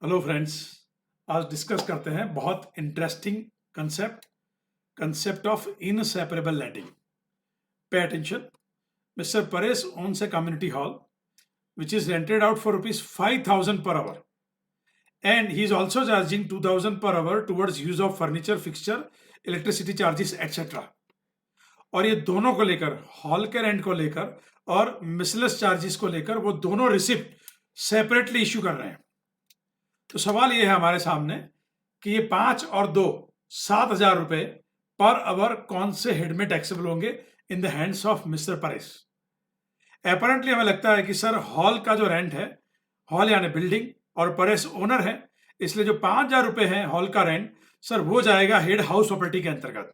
Hello friends, आज discuss करते हैं बहुत interesting concept of inseparable letting. Pay attention. Mr. Paresh owns a community hall which is rented out for rupees 5,000 per hour, and he is also charging 2,000 per hour towards use of furniture, fixture, electricity charges, etc. और ये दोनों को लेकर, hall के rent को लेकर और मिसलेस charges को लेकर वो दोनों रिसिप्ट सेपरेटली इश्यू कर रहे हैं. तो सवाल ये है हमारे सामने कि ये 5 और 2 7,000 रुपए पर आवर कौन से हेड में टैक्सेबल होंगे in the hands of mister Paresh. Apparently हमें लगता है कि सर हॉल का जो रेंट है, हॉल यानी बिल्डिंग और परेश ओनर है, इसलिए जो 5,000 रुपए है हॉल का रेंट, सर वो जाएगा हेड हाउस प्रॉपर्टी के अंतर्गत.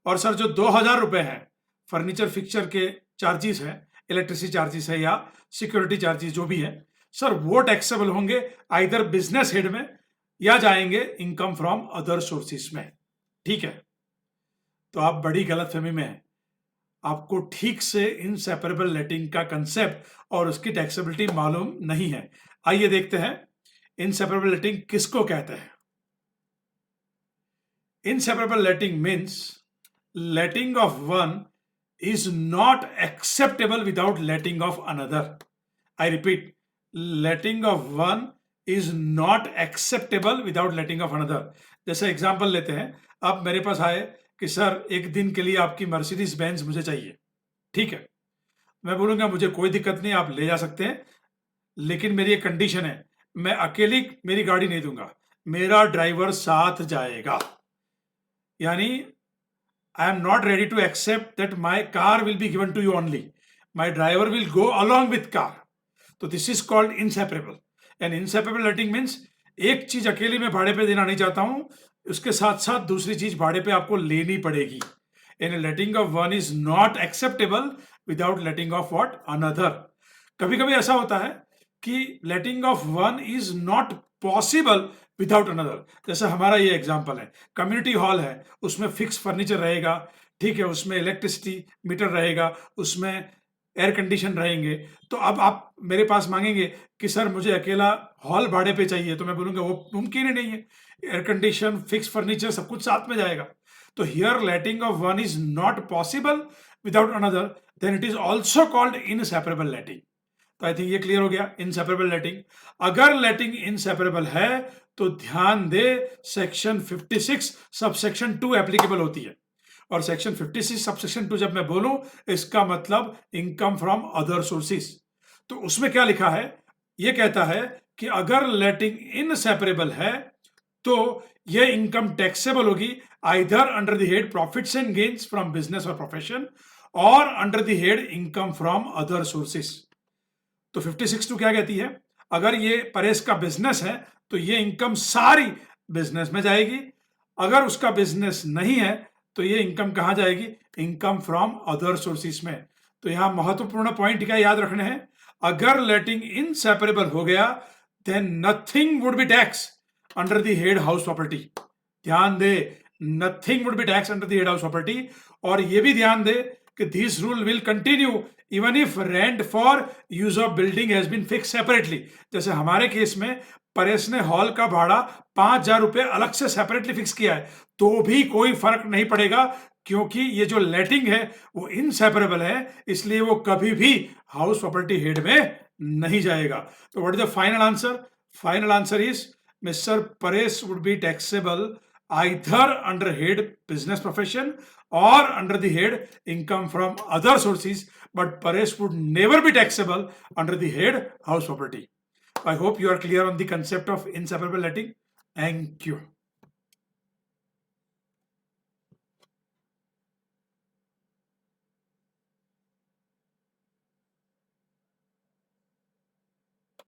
और सर जो 2,000 रुपए हैं फर्नीचर फिक्चर के चार्जेस है, इलेक्ट्रिसिटी चार्जेस है या सिक्योरिटी चार्जेस जो भी है, सर वो टैक्सेबल होंगे आइदर बिजनेस हेड में या जाएंगे इनकम फ्रॉम अदर सोर्सेस में. ठीक है, तो आप बड़ी गलतफहमी में हैं. आपको ठीक से इनसेपरेबल लेटिंग का कंसेप्ट और उसकी टैक्सेबिलिटी मालूम नहीं है. आइए देखते हैं इनसेपरेबल लेटिंग किसको कहते हैं. Inseparable letting means letting of one is not acceptable without letting of another. I repeat, letting of one is not acceptable without letting of another. जैसे एग्जांपल लेते हैं, अब मेरे पास आए कि सर एक दिन के लिए आपकी मर्सिडीज बेंज मुझे चाहिए. ठीक है, मैं बोलूंगा मुझे कोई दिक्कत नहीं, आप ले जा सकते हैं, लेकिन मेरी एक कंडीशन है, मैं अकेली मेरी गाड़ी नहीं दूंगा, मेरा ड्राइवर साथ जाएगा. यानी I am not ready to accept that my car will be given to you only. My driver will go along with car. So this is called inseparable. And inseparable letting means एक चीज अकेले में भाड़े पे देना नहीं चाहता हूं, उसके साथ साथ दूसरी चीज भाड़े पे आपको लेनी पड़ेगी. And letting of one is not acceptable without letting of what another. कभी कभी ऐसा होता है कि letting of one is not possible without another. जैसे हमारा ये एग्जांपल है, कम्युनिटी हॉल है, उसमें फिक्स फर्नीचर रहेगा, ठीक है, उसमें इलेक्ट्रिसिटी मीटर रहेगा, उसमें एयर कंडीशन रहेंगे. तो अब आप मेरे पास मांगेंगे कि सर मुझे अकेला हॉल भाड़े पे चाहिए, तो मैं बोलूंगा वो मुमकिन ही नहीं है. एयर कंडीशन, फिक्स फर्नीचर सब कुछ साथ में जाएगा. तो here letting off one is not possible without another, then it is also called inseparable letting. तो आई थिंक ये क्लियर हो गया. इनसेपरेबल लेटिंग, अगर लेटिंग इनसेपरेबल है तो ध्यान दे सेक्शन 56 सबसेक्शन 2 एप्लीकेबल होती है. और सेक्शन 56 सबसेक्शन 2 जब मैं बोलूं, इसका मतलब इनकम फ्रॉम अदर सोर्सेस. तो उसमें क्या लिखा है, ये कहता है कि अगर लेटिंग इनसेपरेबल है तो यह इनकम टैक्सेबल होगी either under the head profits and gains from business और प्रोफेशन और under the head income from other sources. तो 56(2) क्या कहती है, अगर ये परेश का बिजनेस है तो ये इनकम सारी बिजनेस में जाएगी. अगर उसका बिजनेस नहीं है तो ये इनकम कहां जाएगी, इनकम फ्रॉम अदर सोर्सेस में. तो यहां महत्वपूर्ण पॉइंट क्या याद रखने हैं, अगर लेटिंग इनसेपरेबल हो गया then nothing would be tax under the head house property. ध्यान दे, nothing would be tax under the head house property. और ये भी ध्यान दे कि this rule will continue even if rent for use of building has been fix separately. जैसे हमारे केस में परेश ने हॉल का भाड़ा 5,000 रुपए अलग से सेपरेटली फिक्स किया है, तो भी कोई फर्क नहीं पड़ेगा, क्योंकि ये जो लेटिंग है वो इनसेपरेबल है, इसलिए वो कभी भी हाउस प्रॉपर्टी हेड में नहीं जाएगा. तो what is the final answer, final answer is mister Paresh would be taxable either under head business profession or under the head income from other sources, but Paresh would never be taxable under the head house property. I hope you are clear on the concept of inseparable letting. Thank you.